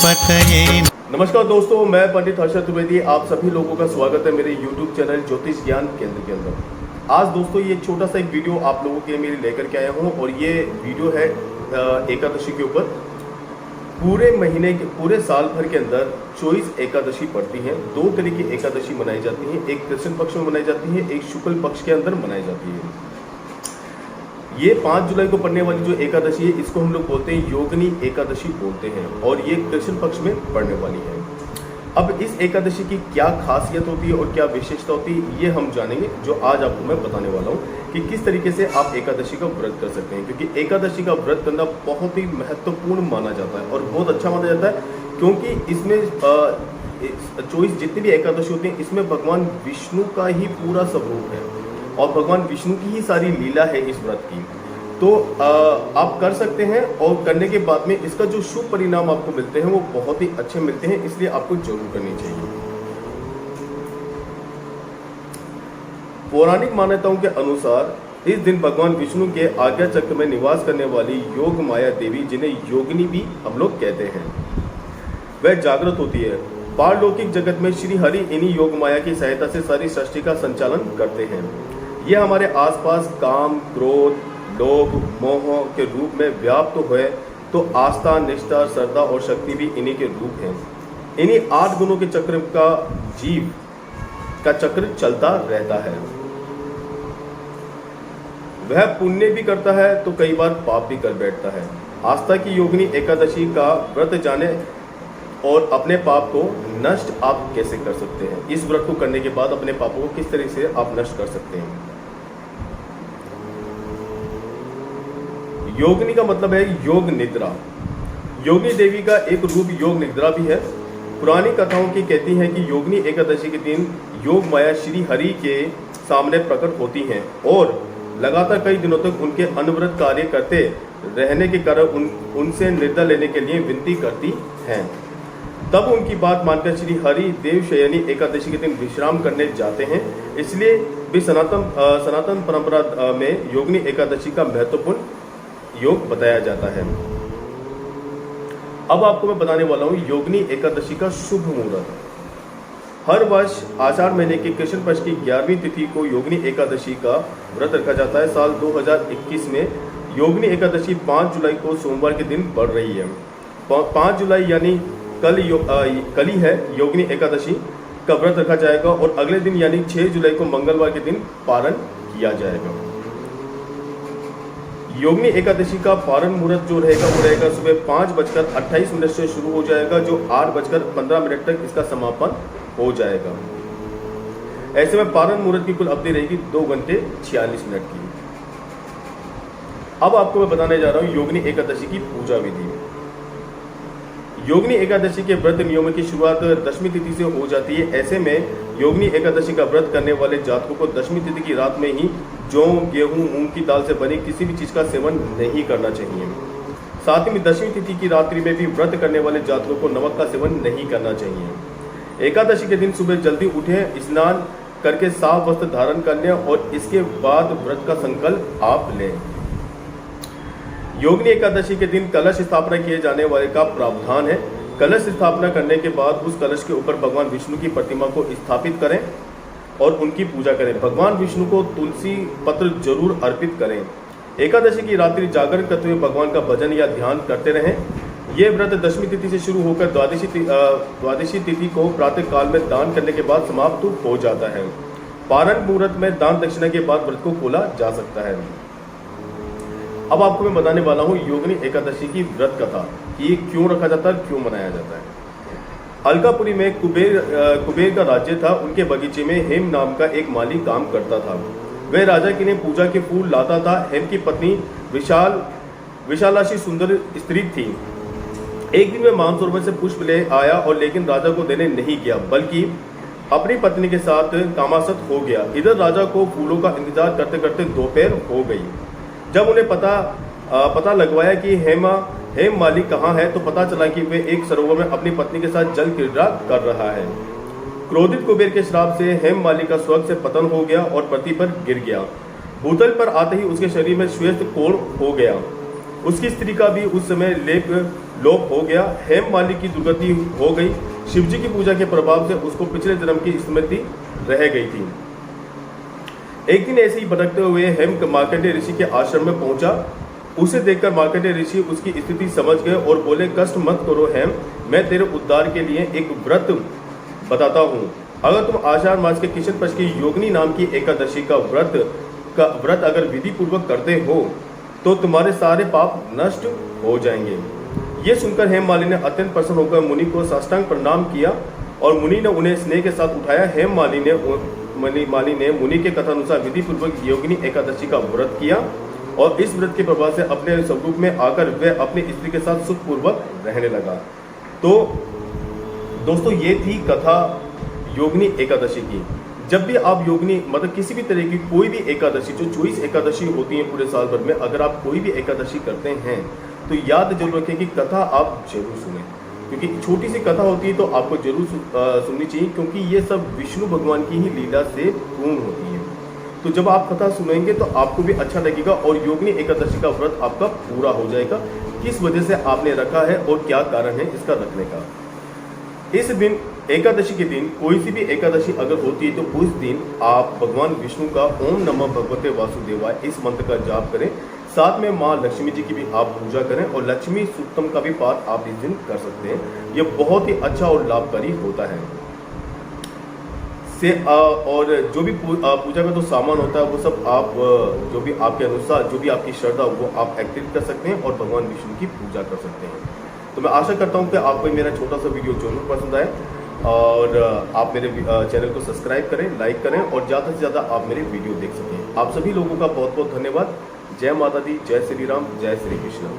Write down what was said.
पठये। नमस्कार दोस्तों, मैं पंडित हर्षद द्विवेदी, आप सभी लोगों का स्वागत है मेरे YouTube चैनल ज्योतिष ज्ञान केंद्र के अंदर। आज दोस्तों ये छोटा सा एक वीडियो आप लोगों के लिए मेरे लेकर के आया हूँ और ये वीडियो है एकादशी के ऊपर। पूरे महीने के पूरे साल भर के अंदर 24 एकादशी पड़ती हैं। दो तरह की एकादशी मनाई जाती हैं, एक कृष्ण पक्ष में मनाई जाती है, एक शुक्ल पक्ष के अंदर मनाई जाती है। ये 5 जुलाई को पड़ने वाली जो एकादशी है इसको हम लोग बोलते हैं योगिनी एकादशी बोलते हैं और ये कृष्ण पक्ष में पड़ने वाली है। अब इस एकादशी की क्या खासियत होती है और क्या विशेषता होती है ये हम जानेंगे, जो आज आपको मैं बताने वाला हूँ कि किस तरीके से आप एकादशी का व्रत कर सकते हैं। क्योंकि एकादशी का व्रत करना बहुत ही महत्वपूर्ण माना जाता है और बहुत अच्छा माना जाता है, क्योंकि इसमें 24 जितनी भी एकादशी होती है इसमें भगवान विष्णु का ही पूरा स्वरूप है और भगवान विष्णु की ही सारी लीला है इस व्रत की। तो आप कर सकते हैं और करने के बाद में इसका जो शुभ परिणाम आपको मिलते हैं वो बहुत ही अच्छे मिलते हैं, इसलिए आपको जरूर करनी चाहिए। पौराणिक मान्यताओं के अनुसार इस दिन भगवान विष्णु के आज्ञा चक्र में निवास करने वाली योग माया देवी, जिन्हें योगिनी भी हम लोग कहते हैं, वह जागृत होती है। पारलौकिक जगत में श्री हरि इन्हीं योग माया की सहायता से सारी सृष्टि का संचालन करते हैं। यह हमारे आसपास काम, क्रोध, लोभ, मोह के रूप में व्याप्त हुए तो आस्था, निष्ठा, श्रद्धा और शक्ति भी इन्हीं के रूप हैं। इन्हीं 8 गुणों के चक्र का जीव का चक्र चलता रहता है। वह पुण्य भी करता है तो कई बार पाप भी कर बैठता है। आस्था की योगिनी एकादशी का व्रत जाने और अपने पाप को नष्ट आप कैसे कर सकते हैं। इस व्रत को करने के बाद अपने पापों को किस तरह से आप नष्ट कर सकते हैं। योगिनी का मतलब है योग निद्रा। योगिनी देवी का एक रूप योग निद्रा भी है। पुरानी कथाओं की कहती हैं कि योगिनी एकादशी के दिन योग माया श्री हरि के सामने प्रकट होती हैं और लगातार कई दिनों तक उनके अनवरत कार्य करते रहने के कारण उनसे निद्रा लेने के लिए विनती करती हैं। तब उनकी बात मानकर श्री हरि देव शयनी एकादशी के दिन विश्राम करने जाते हैं। इसलिए भी सनातन परंपरा में योगिनी एकादशी का महत्वपूर्ण योग बताया जाता है। अब आपको मैं बताने वाला हूँ योगिनी एकादशी का शुभ मुहूर्त। हर वर्ष आषाढ़ महीने की कृष्ण पक्ष की 11वीं तिथि को योगिनी एकादशी का व्रत रखा जाता है। साल 2021 में योगिनी एकादशी 5 जुलाई को सोमवार के दिन पड़ रही है। 5 जुलाई यानी कल ही है योगिनी एकादशी का व्रत रखा जाएगा और अगले दिन यानी 6 जुलाई को मंगलवार के दिन पारण किया जाएगा। योगिनी एकादशी का पारण मुहूर्त जो रहेगा वो रहेगा सुबह 5:28 से शुरू हो जाएगा, जो 8:15 तक इसका समापन हो जाएगा। ऐसे में पारण मुहूर्त की कुल अवधि रहेगी 2 घंटे 46 मिनट की। अब आपको मैं बताने जा रहा हूँ योगिनी एकादशी की पूजा विधि। योगिनी एकादशी के व्रत नियमों की शुरुआत 10वीं तिथि से हो जाती है। ऐसे में योगिनी एकादशी का व्रत करने वाले जातकों को 10वीं तिथि की रात में ही जौ, गेहूं, मूंग की दाल से बनी किसी भी चीज का सेवन नहीं करना चाहिए। साथ ही 10वीं तिथि की रात्रि में भी व्रत करने वाले जातकों को नमक का सेवन नहीं करना चाहिए। एकादशी के दिन सुबह जल्दी उठें, स्नान करके साफ वस्त्र धारण कर लें और इसके बाद व्रत का संकल्प आप लें। योगिनी एकादशी के दिन कलश स्थापना किए जाने वाले का प्रावधान है। कलश स्थापना करने के बाद उस कलश के ऊपर भगवान विष्णु की प्रतिमा को स्थापित करें और उनकी पूजा करें। भगवान विष्णु को तुलसी पत्र जरूर अर्पित करें। एकादशी की रात्रि जागरण करते हुए भगवान का भजन या ध्यान करते रहें। यह व्रत 10वीं तिथि से शुरू होकर द्वादशी तिथि को प्रातः काल में दान करने के बाद समाप्त हो जाता है। पारण मुहूर्त में दान दक्षिणा के बाद व्रत को खोला जा सकता है। अब आपको मैं बताने वाला हूँ योगिनी एकादशी की व्रत कथा, कि ये क्यों रखा जाता है, क्यों मनाया जाता है। अलकापुरी में कुबेर का राज्य था। उनके बगीचे में हेम नाम का एक माली काम करता था। वह राजा के लिए पूजा के फूल लाता था। हेम की पत्नी विशालाक्षी सुंदर स्त्री थी। एक दिन वह मानसरोवर से पुष्प ले आया और लेकिन राजा को देने नहीं गया, बल्कि अपनी पत्नी के साथ कामासक्त हो गया। इधर राजा को फूलों का इंतजार करते करते दोपहर हो गई। जब उन्हें पता लगवाया कि हेम माली कहाँ है तो पता चला कि वे एक सरोवर में अपनी पत्नी के साथ जल क्रीड़ा कर रहा है। क्रोधित कुबेर के श्राप से हेम माली का स्वर्ग से पतन हो गया और पृथ्वी पर गिर गया। भूतल पर आते ही उसके शरीर में श्वेत कोढ़ हो गया। उसकी स्त्री का भी उस समय लोप हो गया। हेममालिनी की दुर्गति हो गई। शिवजी की पूजा के प्रभाव से उसको पिछले जन्म की स्मृति रह गई थी। एक दिन ऐसे ही भटकते हुए हेम मार्कंडेय ऋषि के आश्रम में पहुंचा। उसे देखकर मार्कंडेय ऋषि उसकी स्थिति समझ गए और बोले, कष्ट मत करो हेम, मैं तेरे उद्धार के लिए एक व्रत बताता हूँ। अगर तुम आषाढ़ मास के कृष्ण पक्ष की योगिनी नाम की एकादशी का व्रत अगर विधि पूर्वक करते हो तो तुम्हारे सारे पाप नष्ट हो जाएंगे। ये सुनकर हेममालिनी ने अत्यंत प्रसन्न होकर मुनि को साष्टांग प्रणाम किया और मुनि ने उन्हें स्नेह के साथ उठाया। हेममालिनी ने मुनि के कथानुसार विधि पूर्वक योगिनी एकादशी का व्रत किया और इस व्रत के प्रभाव से अपने स्वरूप में आकर वह अपनी स्त्री के साथ सुखपूर्वक रहने लगा। तो दोस्तों ये थी कथा योगिनी एकादशी की। जब भी आप योगिनी मतलब किसी भी तरह की कोई भी एकादशी, जो 24 एकादशी होती है पूरे साल भर में, अगर आप कोई भी एकादशी करते हैं तो याद जरूर रखें कि कथा आप जरूर सुनें, क्योंकि छोटी सी कथा होती है तो आपको जरूर सुननी चाहिए, क्योंकि ये सब विष्णु भगवान की ही लीला से पूर्ण होती है। तो जब आप कथा सुनेंगे तो आपको भी अच्छा लगेगा और योगिनी एकादशी का व्रत आपका पूरा हो जाएगा। किस वजह से आपने रखा है और क्या कारण है इसका रखने का। इस दिन एकादशी के दिन कोई सी भी एकादशी अगर होती है तो उस दिन आप भगवान विष्णु का ओम नमः भगवते वासुदेवाय इस मंत्र का जाप करें। साथ में माँ लक्ष्मी जी की भी आप पूजा करें और लक्ष्मी सूक्तम का भी पाठ आप इस दिन कर सकते हैं। यह बहुत ही अच्छा और लाभकारी होता है। और जो भी पूजा का जो सामान होता है वो सब आप जो भी आपके अनुसार, जो भी आपकी श्रद्धा वो आप एक्टिव कर सकते हैं और भगवान विष्णु की पूजा कर सकते हैं। तो मैं आशा करता हूँ कि आपको मेरा छोटा सा वीडियो जरूर पसंद आए और आप मेरे चैनल को सब्सक्राइब करें, लाइक करें और ज़्यादा से ज़्यादा आप मेरे वीडियो देख सकें। आप सभी लोगों का बहुत बहुत धन्यवाद। जय माता दी, जय श्री राम, जय श्री कृष्ण।